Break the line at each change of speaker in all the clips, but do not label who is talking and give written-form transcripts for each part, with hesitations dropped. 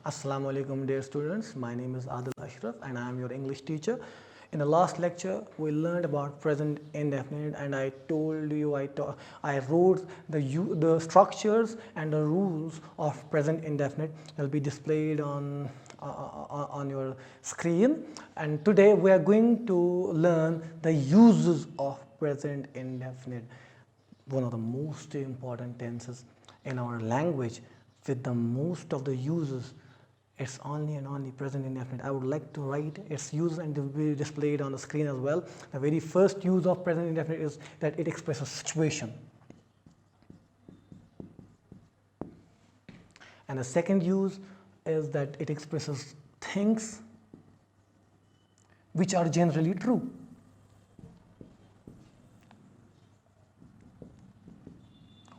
Assalamu alaikum dear students, my name is Adil Ashraf and I am your English teacher. In the last lecture we learned about present indefinite and I told you, I wrote the structures and the rules of present indefinite will be displayed on your screen, and today we are going to learn the uses of present indefinite, one of the most important tenses in our language with the most of the uses. It's only and only present indefinite. I would like to write its use and it will be displayed on the screen as well. The very first use of present indefinite is that it expresses situation. And the second use is that it expresses things which are generally true.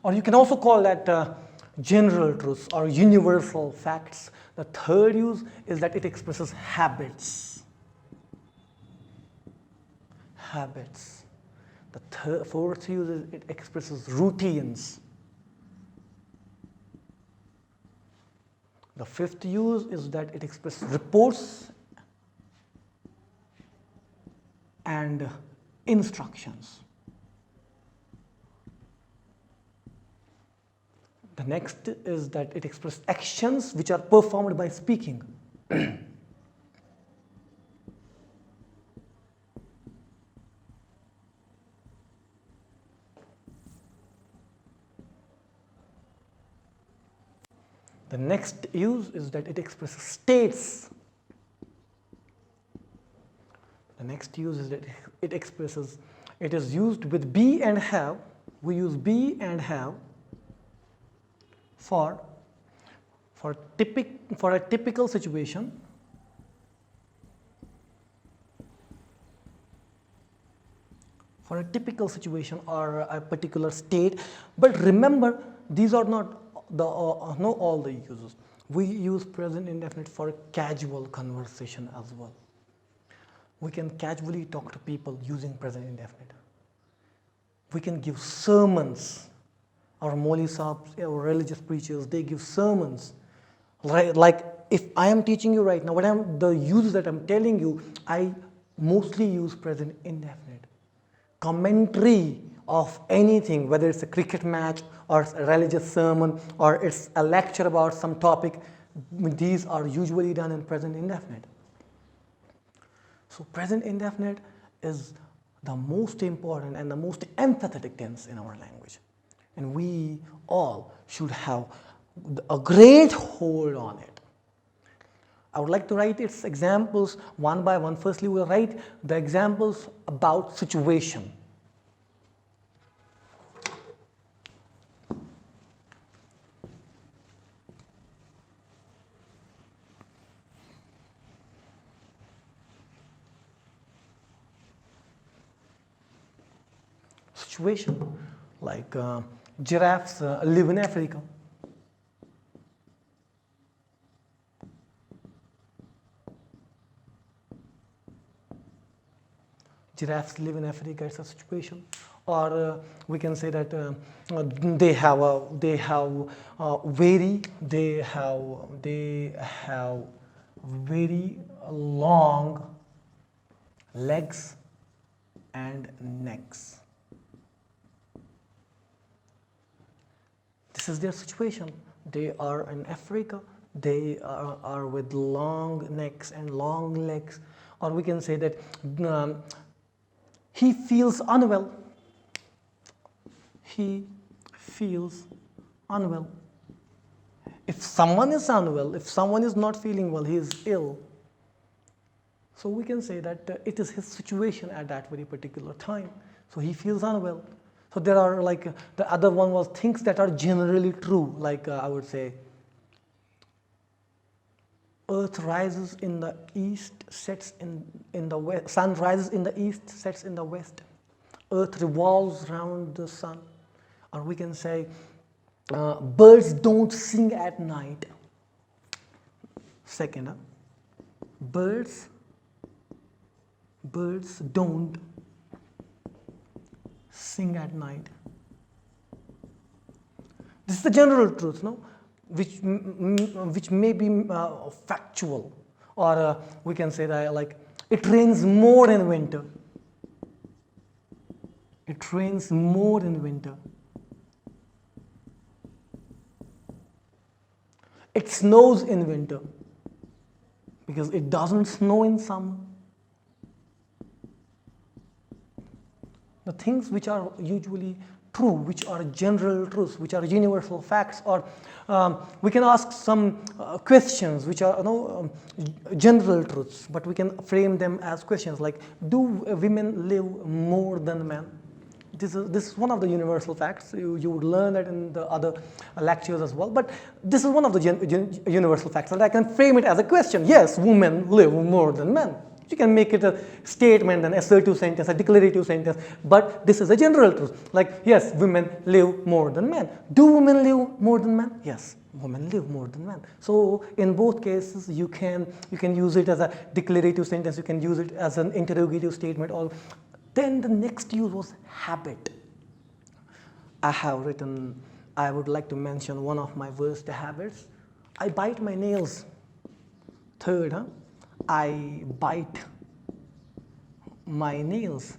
Or you can also call that general truths or universal facts. The third use is that it expresses habits. The fourth use is it expresses routines. The fifth use is that it expresses reports and instructions. The next is that it expresses actions which are performed by speaking. The next use is that it expresses states. The next use is that it is used with be and have. We use be and have for a typical situation, or a particular state. But remember, these are not all the uses. We use present indefinite for casual conversation as well. We can casually talk to people using present indefinite. We can give sermons. Our Mauli Sahibs, our religious preachers, they give sermons. Like if I am teaching you right now, the uses that I'm telling you, I mostly use present indefinite. Commentary of anything, whether it's a cricket match or a religious sermon or it's a lecture about some topic, these are usually done in present indefinite. So present indefinite is the most important and the most empathetic tense in our language. And we all should have a great hold on it. I would like to write its examples one by one. Firstly, we'll write the examples about situation. Situation like giraffes live in Africa. Giraffes live in Africa. It's a situation. Or we can say that they have very long legs and necks. This is their situation. They are in Africa. They are with long necks and long legs. Or we can say that he feels unwell. He feels unwell. If someone is unwell, if someone is not feeling well, he is ill. So we can say that it is his situation at that very particular time. So he feels unwell. So there are the other one was things that are generally true, like I would say, earth rises in the east, sets in the west, sun rises in the east, sets in the west, earth revolves around the sun. Or we can say, birds don't sing at night. Second, birds don't sing at night. This is the general truth, no? which may be factual, or we can say that like it rains more in winter. It rains more in winter. It snows in winter because it doesn't snow in summer. The things which are usually true, which are general truths, which are universal facts, or we can ask some questions which are general truths, but we can frame them as questions like, do women live more than men? This is one of the universal facts. You would learn that in the other lectures as well, but this is one of the universal facts, and I can frame it as a question. Yes, women live more than men. You can make it a statement, an assertive sentence, a declarative sentence, but this is a general truth. Like, yes, women live more than men. Do women live more than men? Yes, women live more than men. So in both cases, you can use it as a declarative sentence, you can use it as an interrogative statement. Or then the next use was habit. I have written, I would like to mention one of my worst habits. I bite my nails. Third, I bite my nails.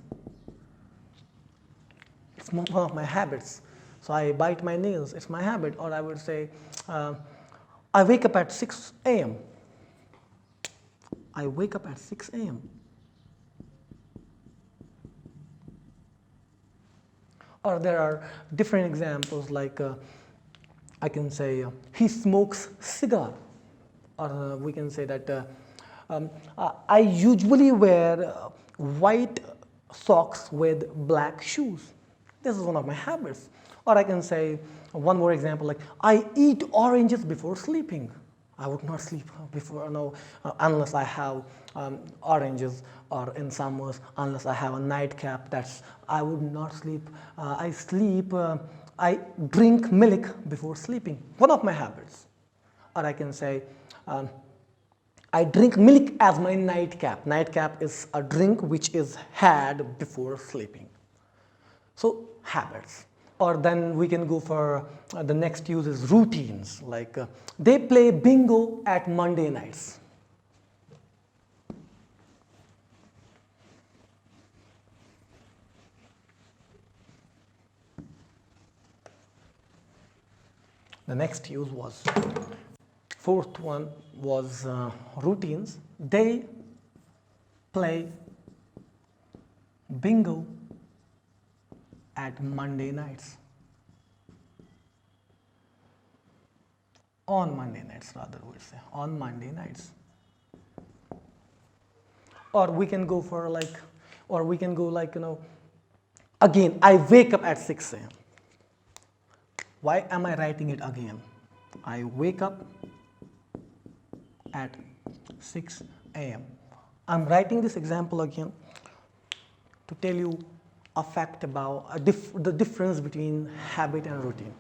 It's one of my habits. So I bite my nails. It's my habit. Or I would say, I wake up at 6 a.m. I wake up at 6 a.m. Or there are different examples like I can say he smokes cigar. Or we can say that I usually wear white socks with black shoes. This is one of my habits. Or I can say one more example like I eat oranges before sleeping. I would not sleep before unless I have oranges, or in summers unless I have a nightcap. I would not sleep. I drink milk before sleeping. One of my habits. Or I can say I drink milk as my nightcap. Nightcap is a drink which is had before sleeping. So habits. Or then we can go for the next use is routines. Like they play bingo at Monday nights. The next use was, fourth one was routines. They play bingo at Monday nights. On Monday nights, rather, we say. On Monday nights. Or we can go for like, again, I wake up at 6 a.m. Why am I writing it again? I wake up at 6 a.m. I'm writing this example again to tell you a fact about the difference between habit and routine.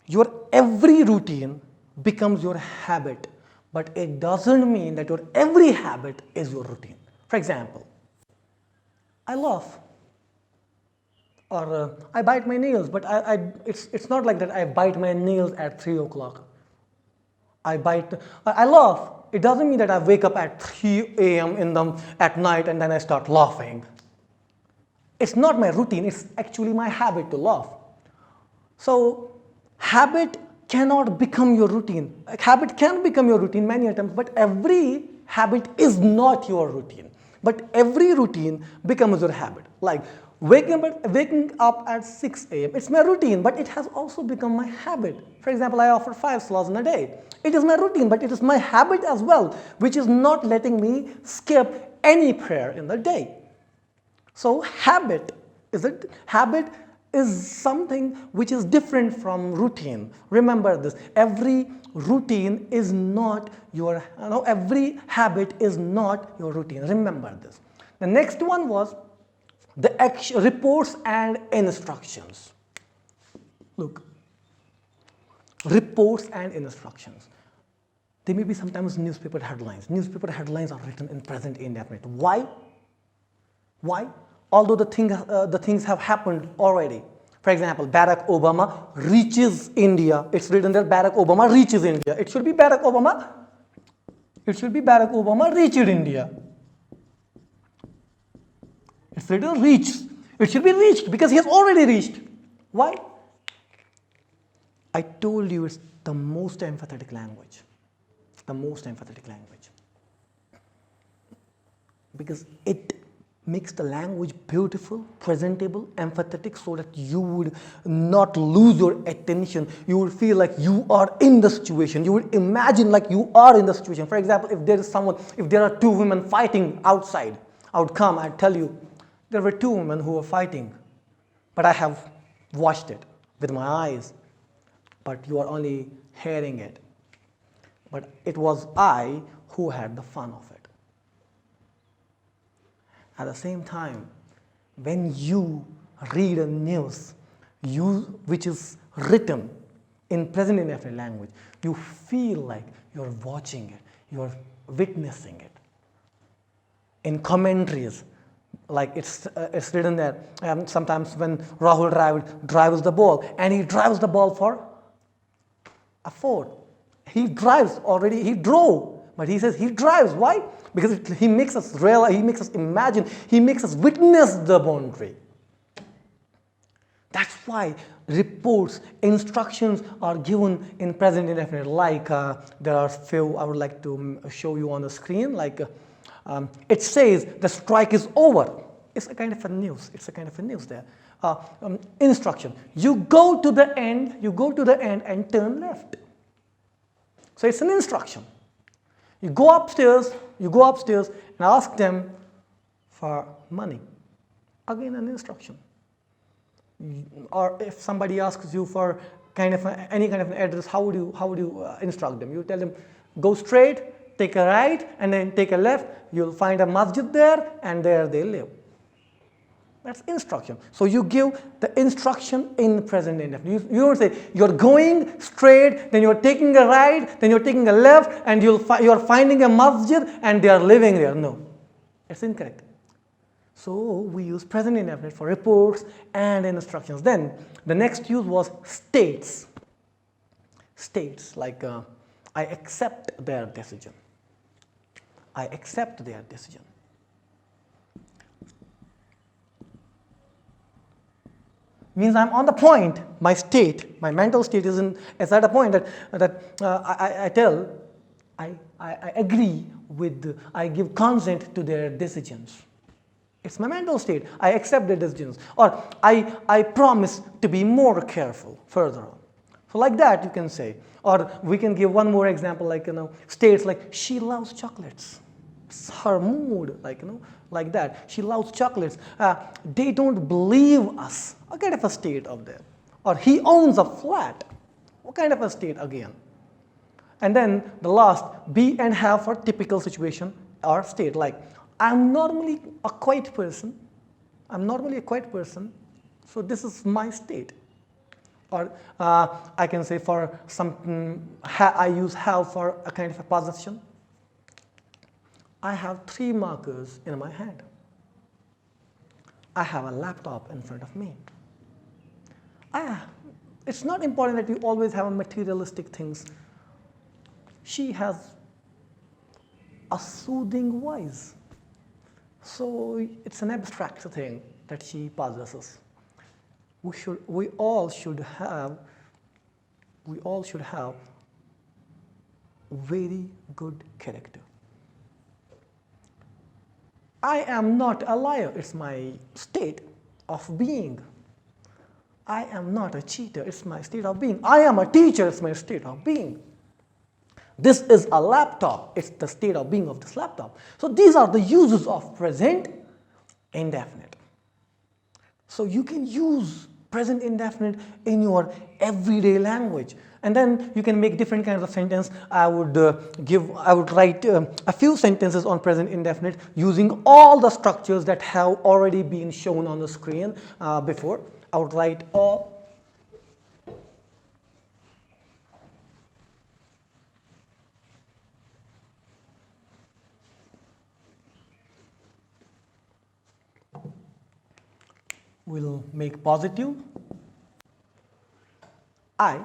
Your every routine becomes your habit, but it doesn't mean that your every habit is your routine. For example, I laugh, or I bite my nails, but it's not like that I bite my nails at 3 o'clock. I laugh. It doesn't mean that I wake up at 3 a.m. at night and then I start laughing. It's not my routine, it's actually my habit to laugh. So habit cannot become your routine. Habit can become your routine many times, but every habit is not your routine. But every routine becomes your habit. Like waking up at 6 a.m. It's my routine, but it has also become my habit. For example, I offer 5 salahs in a day. It is my routine, but it is my habit as well, which is not letting me skip any prayer in the day. So habit is something which is different from routine. Remember this. Every routine is not your, every habit is not your routine. Remember this. The next one was the reports and instructions. Look, reports and instructions. They may be sometimes newspaper headlines. Newspaper headlines are written in present indefinite. Why? Although the things have happened already. For example, Barack Obama reaches India. It's written there Barack Obama reaches India. It should be Barack Obama. It should be Barack Obama reached India. It's written reaches. It should be reached because he has already reached. Why? I told you it's the most empathetic language. The most empathetic language. Because it makes the language beautiful, presentable, empathetic, so that you would not lose your attention. You would feel like you are in the situation. You would imagine like you are in the situation. For example, if there are two women fighting outside, I would come and tell you, there were two women who were fighting, but I have watched it with my eyes, but you are only hearing it. But it was I who had the fun of it. At the same time, when you read a news which is written in present indefinite language, you feel like you're watching it, you're witnessing it. In commentaries, like it's written there, sometimes when Rahul Dravid drives the ball, and he drives the ball for a 4. He drove, but he says he drives. Why? Because he makes us realize, he makes us imagine, he makes us witness the boundary. That's why reports, instructions are given in present indefinite. Like there are few I would like to show you on the screen. Like it says the strike is over. It's a kind of a news. It's a kind of a news there. Instruction: you go to the end. You go to the end and turn left. So it's an instruction. You go upstairs and ask them for money. Again, an instruction. Or if somebody asks you for any kind of an address, how would you instruct them? You tell them, go straight, take a right, and then take a left. You'll find a masjid there, and there they live. That's instruction. So you give the instruction in present indefinite. You don't say you're going straight, then you're taking a right, then you're taking a left, and you're finding a masjid and they are living there. No, it's incorrect. So we use present indefinite for reports and instructions. Then the next use was states. States, like I accept their decision. I accept their decision. Means I'm on the point. My state, my mental state is at a point that I agree with, I give consent to their decisions. It's my mental state. I accept their decisions, or I promise to be more careful further on. So like that you can say, or we can give one more example, like states like she loves chocolates. It's her mood, like that. She loves chocolates. They don't believe us. What kind of a state of there? Or he owns a flat. What kind of a state again? And then the last, be and have for typical situation or state. Like I'm normally a quiet person. So this is my state. Or I can say for some, I use have for a kind of a possession. I have 3 markers in my hand. I have a laptop in front of me. It's not important that you always have materialistic things. She has a soothing voice. So it's an abstract thing that she possesses. We all should have very good character. I am not a liar. It's my state of being. I am not a cheater. It's my state of being. I am a teacher. It's my state of being. This is a laptop. It's the state of being of this laptop. So these are the uses of present indefinite. So you can use present indefinite in your everyday language. And then you can make different kinds of sentence. I would write a few sentences on present indefinite using all the structures that have already been shown on the screen before. I would write all. We'll make positive, I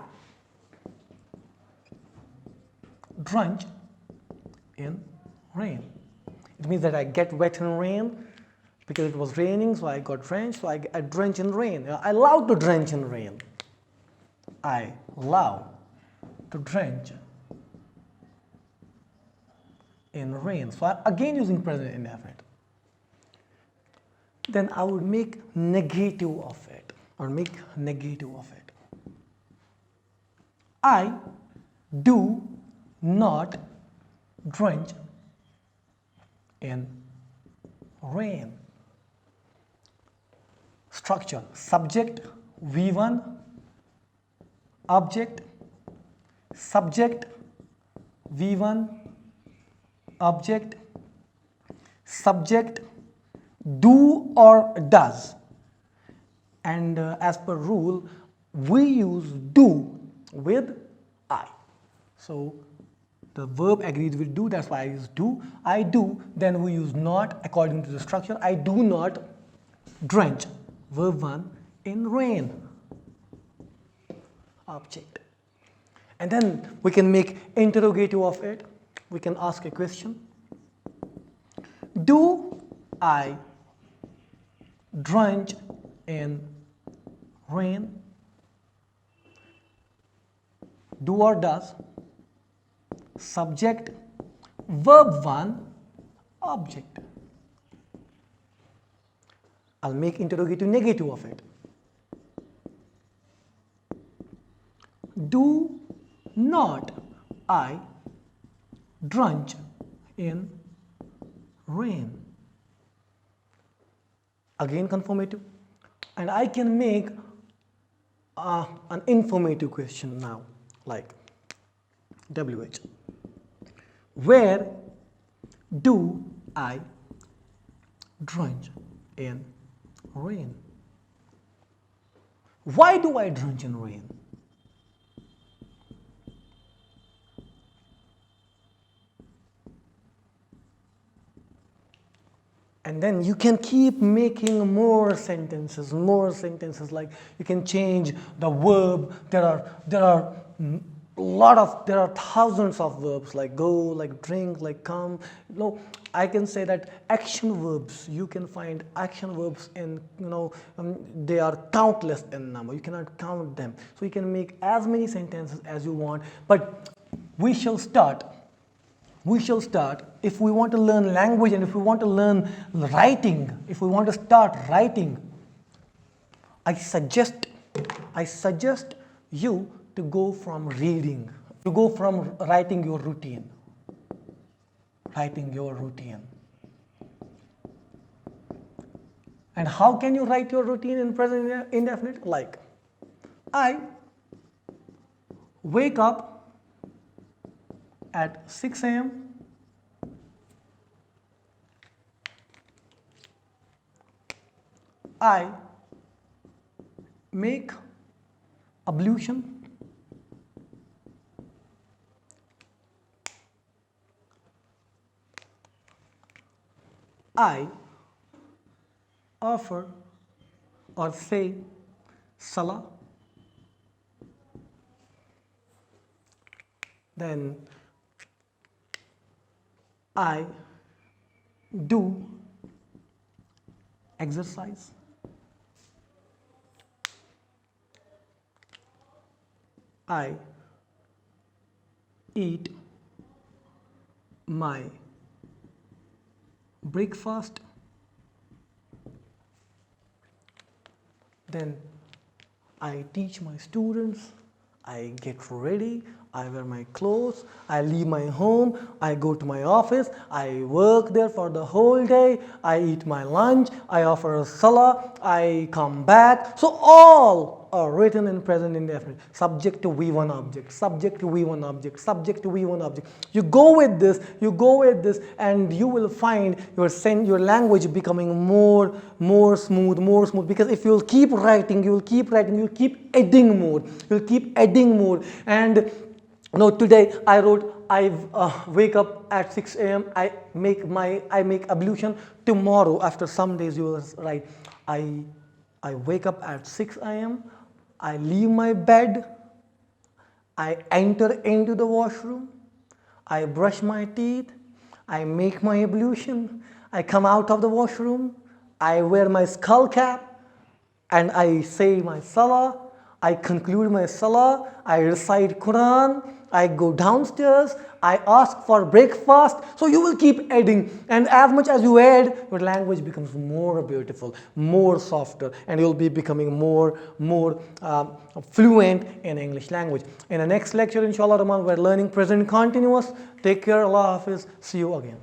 drench in rain. It means that I get wet in rain because it was raining, so I got drenched, so I drench in rain. I love to drench in rain. I love to drench in rain. So I'm again using present indefinite. Then I would make negative of it, or make negative of it. I do not drench in rain. Structure: subject, V1, object, subject, V1, object, subject, do or does. And as per rule, we use do with I. So the verb agrees with do, that's why I use do. I do, then we use not according to the structure. I do not drench, verb 1, in rain. Object. And then we can make interrogative of it. We can ask a question. Do I drench in rain? Do or does, subject, verb 1, object. I'll make interrogative negative of it. Do not I drench in rain? Again confirmative. And I can make an informative question now, like WH. Where do I drench in rain? Why do I drench in rain? And then you can keep making more sentences, like you can change the verb. There are thousands of verbs, like go, like drink, like come. No, I can say that action verbs, you can find action verbs in, they are countless in number. You cannot count them. So you can make as many sentences as you want. But we shall start, if we want to learn language and if we want to learn writing, if we want to start writing, I suggest you to go from reading, to go from writing your routine. And how can you write your routine in present indefinite? Like, I wake up at 6 a.m. I make ablution. I offer or say salah. Then I do exercise. I eat my breakfast. Then I teach my students. I get ready. I wear my clothes, I leave my home, I go to my office, I work there for the whole day, I eat my lunch, I offer a salah, I come back. So all are written in present indefinite. Subject to V1 object, subject to V1 object, subject to V1 object. You go with this, and you will find your language becoming more smooth, because if you'll keep writing, you'll keep adding more. And today I wrote, I wake up at 6 a.m. I make ablution. Tomorrow, after some days, you will write, I wake up at 6 a.m. I leave my bed. I enter into the washroom, I brush my teeth, I make my ablution, I come out of the washroom, I wear my skull cap, and I say my salah, I conclude my salah, I recite Quran, I go downstairs, I ask for breakfast. So you will keep adding, and as much as you add, your language becomes more beautiful, more softer, and you'll be becoming more fluent in English language. In the next lecture, inshallah Rahman, we're learning present continuous. Take care, Allah Hafiz, see you again.